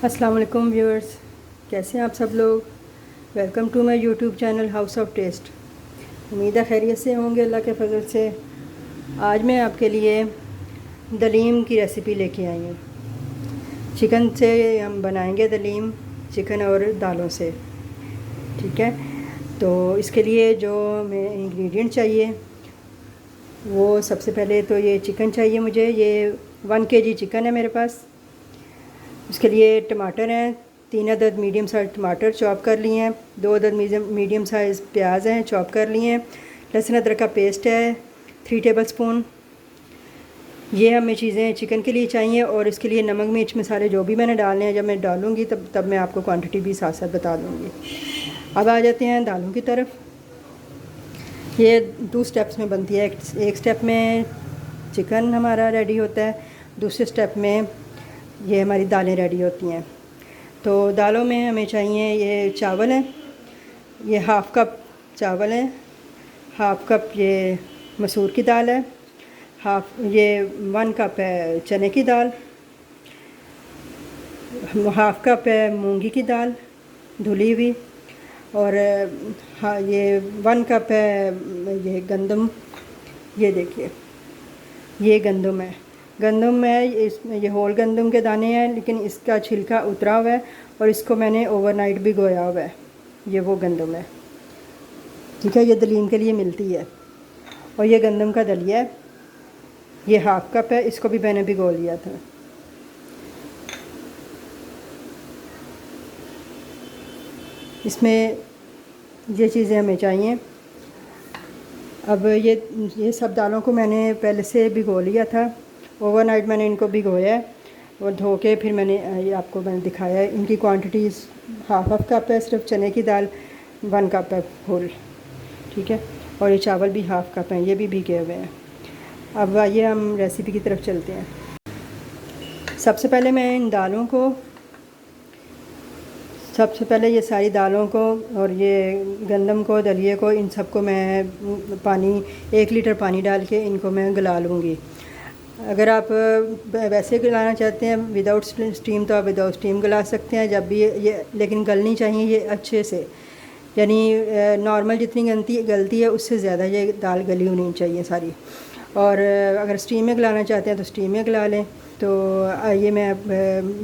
अस्सलाम वालेकुम व्यूअर्स, कैसे हैं आप सब लोग। Welcome to my YouTube channel House of Taste. उम्मीद है खैरियत से होंगे अल्लाह के फजल से। आज मैं आपके लिए दलीम की रेसिपी लेके आई हूँ। चिकन से हम बनाएंगे दलीम, चिकन और दालों से। ठीक है, तो इसके लिए जो हमें इंग्रेडिएंट चाहिए वो सबसे पहले तो ये चिकन चाहिए मुझे। ये 1 kg चिकन है मेरे पास। इसके लिए टमाटर हैं, 3 अदद मीडियम साइज़ टमाटर चॉप कर लिए हैं, 2 अदद मीडियम साइज़ प्याज हैं चॉप कर लिए हैं, लहसुन अदरक का पेस्ट है 3 टेबलस्पून। ये हमें चीज़ें चिकन के लिए चाहिए। और इसके लिए नमक मिर्च मसाले जो भी मैंने डालने हैं, जब मैं डालूँगी तब मैं आपको क्वांटिटी भी साथ साथ बता दूँगी। अब आ जाते हैं दालों की तरफ। ये 2 स्टेप्स में बनती है। एक स्टेप में चिकन हमारा रेडी होता है, दूसरे स्टेप में ये हमारी दालें रेडी होती हैं। तो दालों में हमें चाहिए, ये चावल है, ये हाफ़ कप चावल है, हाफ़ कप ये मसूर की दाल है, ये 1 कप है चने की दाल, हाफ़ कप है मूंगी की दाल धुली हुई, और हाँ ये 1 कप है ये गंदम। ये देखिए ये गंदम है, गंदम है इसमें, ये होल गंदम के दाने हैं लेकिन इसका छिलका उतरा हुआ है और इसको मैंने ओवरनाइट भिगोया हुआ है। ये वो गंदम है, ठीक है, ये दलीम के लिए मिलती है। और ये गंदम का दलिया है, ये हाफ़ कप है, इसको भी मैंने भिगो लिया था। इसमें ये चीज़ें हमें चाहिए। अब ये सब दालों को मैंने पहले से भिगो लिया था, ओवरनाइट मैंने इनको भिगोया है और धो के फिर ये आपको मैंने दिखाया है। इनकी क्वांटिटीज़ हाफ़ कप है, सिर्फ चने की दाल 1 कप है फुल, ठीक है, और ये चावल भी हाफ़ कप हैं, ये भी भीगे हुए हैं। अब आइए हम रेसिपी की तरफ चलते हैं। सबसे पहले मैं इन दालों को, सबसे पहले ये सारी दालों को और ये गंदम को, दलिए को, इन सबको मैं पानी 1 लीटर पानी डाल के इनको मैं गला लूँगी। अगर आप वैसे गलाना चाहते हैं विदाउट स्टीम तो आप विदाउट स्टीम गला सकते हैं जब भी ये, लेकिन गलनी चाहिए ये अच्छे से, यानी नॉर्मल जितनी गलती है उससे ज़्यादा ये दाल गली होनी चाहिए सारी। और अगर स्टीम में गलाना चाहते हैं तो स्टीम में गला लें। तो ये मैं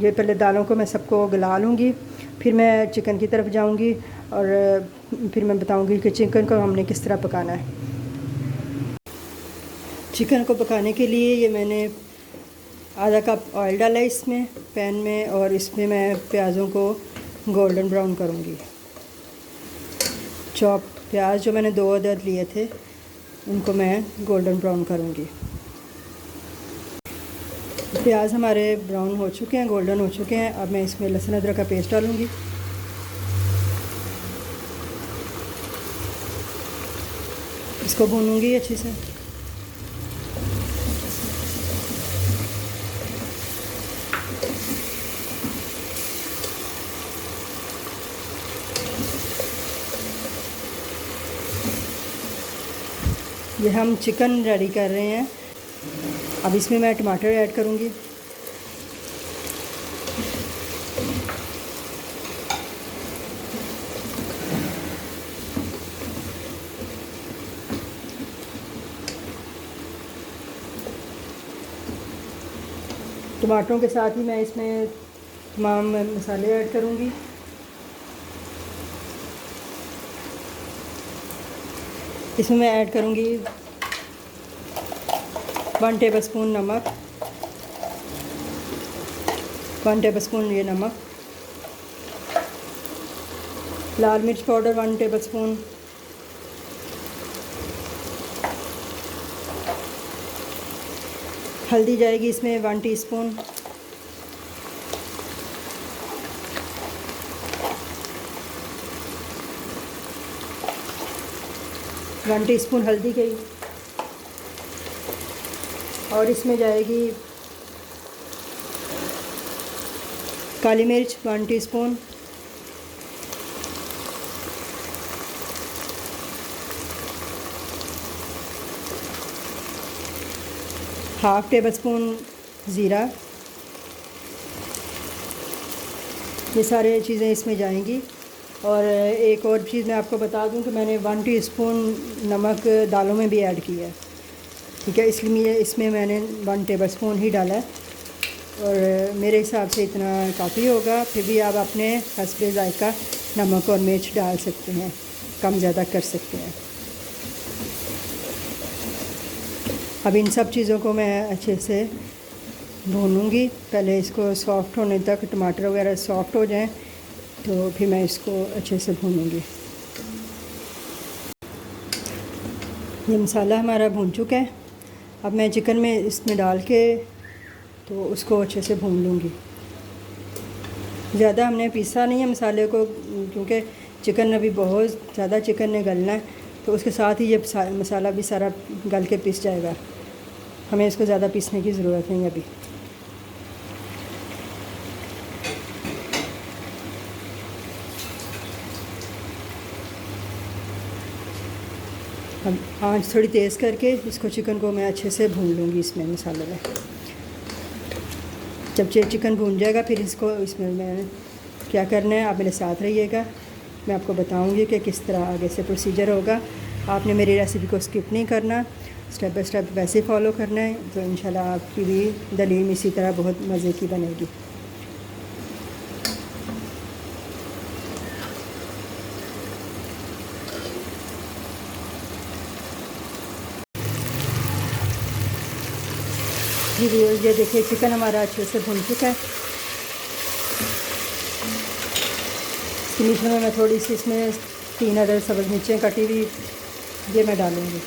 ये पहले दालों को मैं सबको गला लूँगी, फिर मैं चिकन की तरफ जाऊँगी और फिर मैं बताऊँगी कि चिकन को हमने किस तरह पकाना है। चिकन को पकाने के लिए ये मैंने आधा कप ऑयल डाला है इसमें पैन में, और इसमें मैं प्याज़ों को गोल्डन ब्राउन करूँगी। चॉप प्याज जो मैंने 2 अदद लिए थे उनको मैं गोल्डन ब्राउन करूँगी। प्याज हमारे ब्राउन हो चुके हैं, गोल्डन हो चुके हैं। अब मैं इसमें लहसुन अदरक का पेस्ट डालूँगी। इसको भूनूँगी अच्छे से। ये हम चिकन रेडी कर रहे हैं। अब इसमें मैं टमाटर ऐड करूँगी। टमाटरों के साथ ही मैं इसमें तमाम मसाले ऐड करूँगी। इसमें मैं ऐड करूँगी 1 टेबलस्पून नमक, 1 टेबलस्पून ये नमक, लाल मिर्च पाउडर 1 टेबलस्पून, हल्दी जाएगी इसमें 1 टीस्पून, वन टीस्पून हल्दी गई, और इसमें जाएगी काली मिर्च 1 टीस्पून, हाफ़ टेबल स्पून ज़ीरा, ये सारे चीज़ें इसमें जाएंगी। और एक और चीज़ मैं आपको बता दूं कि मैंने 1 टीस्पून नमक दालों में भी ऐड किया है, ठीक है। इसलिए इसमें मैंने 1 टेबलस्पून ही डाला है और मेरे हिसाब से इतना काफ़ी होगा। फिर भी आप अपने हस्बे ज़ायका नमक और मिर्च डाल सकते हैं, कम ज़्यादा कर सकते हैं। अब इन सब चीज़ों को मैं अच्छे से भूनूंगी। पहले इसको सॉफ़्ट होने तक, टमाटर वगैरह सॉफ़्ट हो जाएं, तो फिर मैं इसको अच्छे से भूनूंगी। ये मसाला हमारा भून चुका है। अब मैं चिकन में इसमें डाल के तो उसको अच्छे से भून लूँगी। ज़्यादा हमने पीसा नहीं है मसाले को, क्योंकि चिकन अभी बहुत ज़्यादा चिकन ने गलना है, तो उसके साथ ही ये मसाला भी सारा गल के पिस जाएगा। हमें इसको ज़्यादा पीसने की ज़रूरत नहीं अभी। अब आँच थोड़ी तेज़ करके इसको, चिकन को मैं अच्छे से भून लूँगी इसमें मसाले में। जब चिकन भून जाएगा फिर इसको, इसमें मैं क्या करना है, आप मेरे साथ रहिएगा। मैं आपको बताऊंगी कि किस तरह आगे से प्रोसीजर होगा। आपने मेरी रेसिपी को स्किप नहीं करना, स्टेप बाय स्टेप वैसे फॉलो करना है, तो इंशाल्लाह आपकी भी दलीम इसी तरह बहुत मज़े की बनेगी। जी ये देखिए चिकन हमारा अच्छे से भुन चुका है। इसके मीठे में मैं थोड़ी सी इसमें 3 अदर सब्ज़ मिर्चें कटी हुई ये मैं डालूँगी।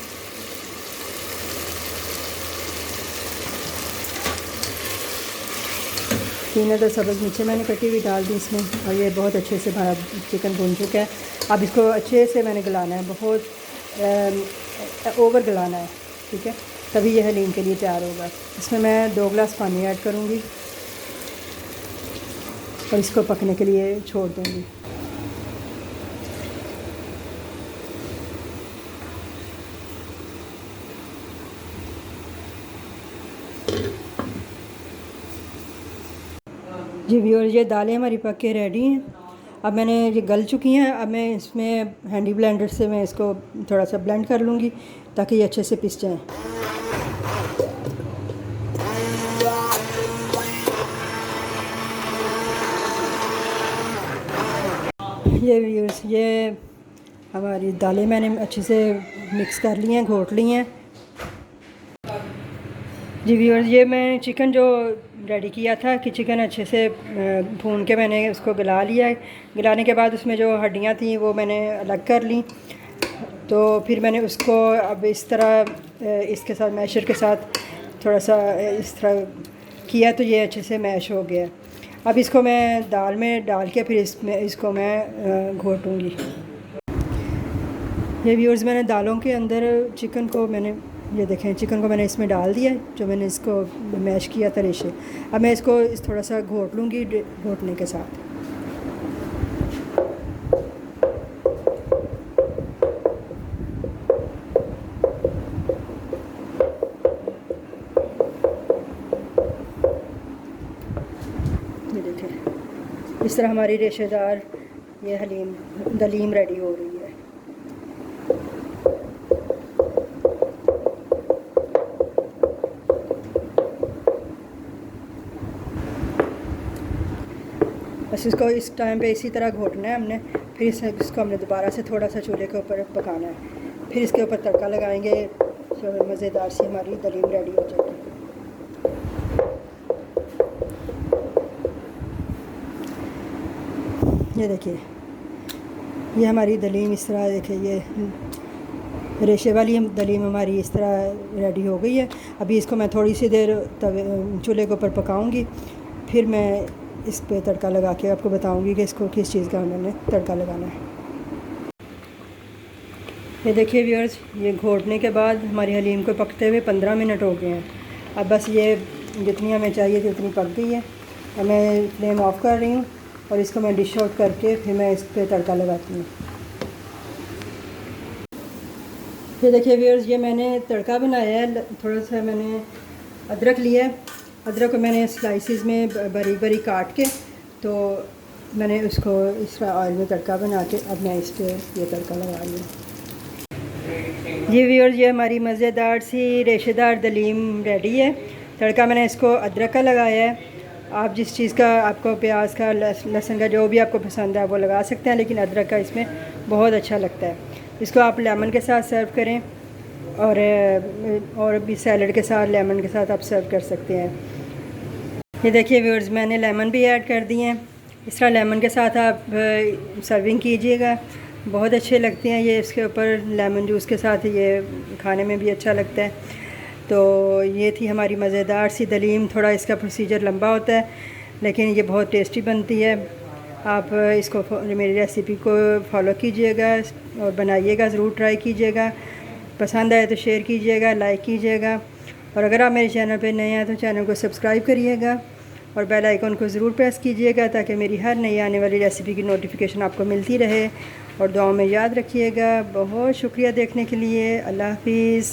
तीन अदर सब्ज़ मिर्चें मैंने कटी हुई डाल दी इसमें, और ये बहुत अच्छे से हमारा चिकन भुन चुका है। अब इसको अच्छे से मैंने गलाना है, बहुत ओवर गलाना है, ठीक है, तभी यह हलीम के लिए तैयार होगा। इसमें मैं 2 गिलास पानी ऐड करूँगी और इसको पकने के लिए छोड़ दूँगी। जी व्यूअर्स, ये दालें हमारी पक के रेडी हैं। अब मैंने ये गल चुकी हैं। अब मैं इसमें हैंडी ब्लेंडर से मैं इसको थोड़ा सा ब्लेंड कर लूँगी ताकि ये अच्छे से पिस जाएँ। ये व्यूअर्स, ये हमारी दालें मैंने अच्छे से मिक्स कर ली हैं, घोट ली हैं। जी व्यूअर्स, ये मैं चिकन जो रेडी किया था कि चिकन अच्छे से भून के मैंने उसको गला लिया है। गलाने के बाद उसमें जो हड्डियाँ थी वो मैंने अलग कर ली। तो फिर मैंने उसको अब इस तरह इसके साथ मैशर के साथ थोड़ा सा इस तरह किया, तो ये अच्छे से मैश हो गया। अब इसको मैं दाल में डाल के फिर इसको मैं घोटूँगी। ये व्यूअर्स, मैंने दालों के अंदर चिकन को मैंने, ये देखें, चिकन को मैंने इसमें डाल दिया जो मैंने इसको मैश किया था रेशे। अब मैं इसको थोड़ा सा घोट लूँगी घोटने के साथ। ये देखें, इस तरह हमारी रेशेदार ये दलीम रेडी हो रही है। बस इसको इस टाइम पे इसी तरह घोटना है हमने। फिर इसको हमने दोबारा से थोड़ा सा चूल्हे के ऊपर पकाना है। फिर इसके ऊपर तड़का लगाएंगे तो मज़ेदार सी हमारी दलीम रेडी हो जाएगी। ये देखिए, ये हमारी दलीम इस तरह, देखिए ये रेशे वाली दलीम हमारी इस तरह रेडी हो गई है। अभी इसको मैं थोड़ी सी देर चूल्हे के ऊपर पकाऊंगी, फिर मैं इस पे तड़का लगा के आपको बताऊंगी कि इसको किस चीज़ का मैंने तड़का लगाना है। ये देखिए व्यूअर्स, ये घोटने के बाद हमारी हलीम को पकते हुए 15 मिनट हो गए हैं। अब बस ये जितनी हमें चाहिए थी उतनी पक गई है। अब मैं फ्लेम ऑफ कर रही हूँ और इसको मैं डिश आउट करके फिर मैं इस पर तड़का लगाती हूँ। ये देखिए व्यूअर्स, ये मैंने तड़का बनाया है। थोड़ा सा मैंने अदरक लिया है। अदरक को मैंने स्लाइसिस में बारीक बारीक काट के तो मैंने उसको इस ऑयल में तड़का बना के अब मैं इस पर ये तड़का लगा लूँ। जी व्यूअर्स, ये हमारी मज़ेदार सी रेशेदार दलीम रेडी है। तड़का मैंने इसको अदरक का लगाया है। आप जिस चीज़ का आपको प्याज का लहसुन का जो भी आपको पसंद है वो लगा सकते हैं, लेकिन अदरक का इसमें बहुत अच्छा लगता है। इसको आप लेमन के साथ सर्व करें और भी सैलड के साथ लेमन के साथ आप सर्व कर सकते हैं। ये देखिए व्यूअर्स, मैंने लेमन भी ऐड कर दिए हैं। इस तरह लेमन के साथ आप सर्विंग कीजिएगा, बहुत अच्छे लगते हैं ये। इसके ऊपर लेमन जूस के साथ ये खाने में भी अच्छा लगता है। तो ये थी हमारी मज़ेदार सी दलीम। थोड़ा इसका प्रोसीजर लंबा होता है, लेकिन ये बहुत टेस्टी बनती है। आप इसको मेरी रेसिपी को फॉलो कीजिएगा और बनाइएगा, ज़रूर ट्राई कीजिएगा। पसंद आए तो शेयर कीजिएगा, लाइक कीजिएगा, और अगर आप मेरे चैनल पे नए हैं तो चैनल को सब्सक्राइब करिएगा और बेल आइकन को ज़रूर प्रेस कीजिएगा, ताकि मेरी हर नई आने वाली रेसिपी की नोटिफिकेशन आपको मिलती रहे। और दुआओं में याद रखिएगा। बहुत शुक्रिया देखने के लिए। अल्लाह हाफिज़।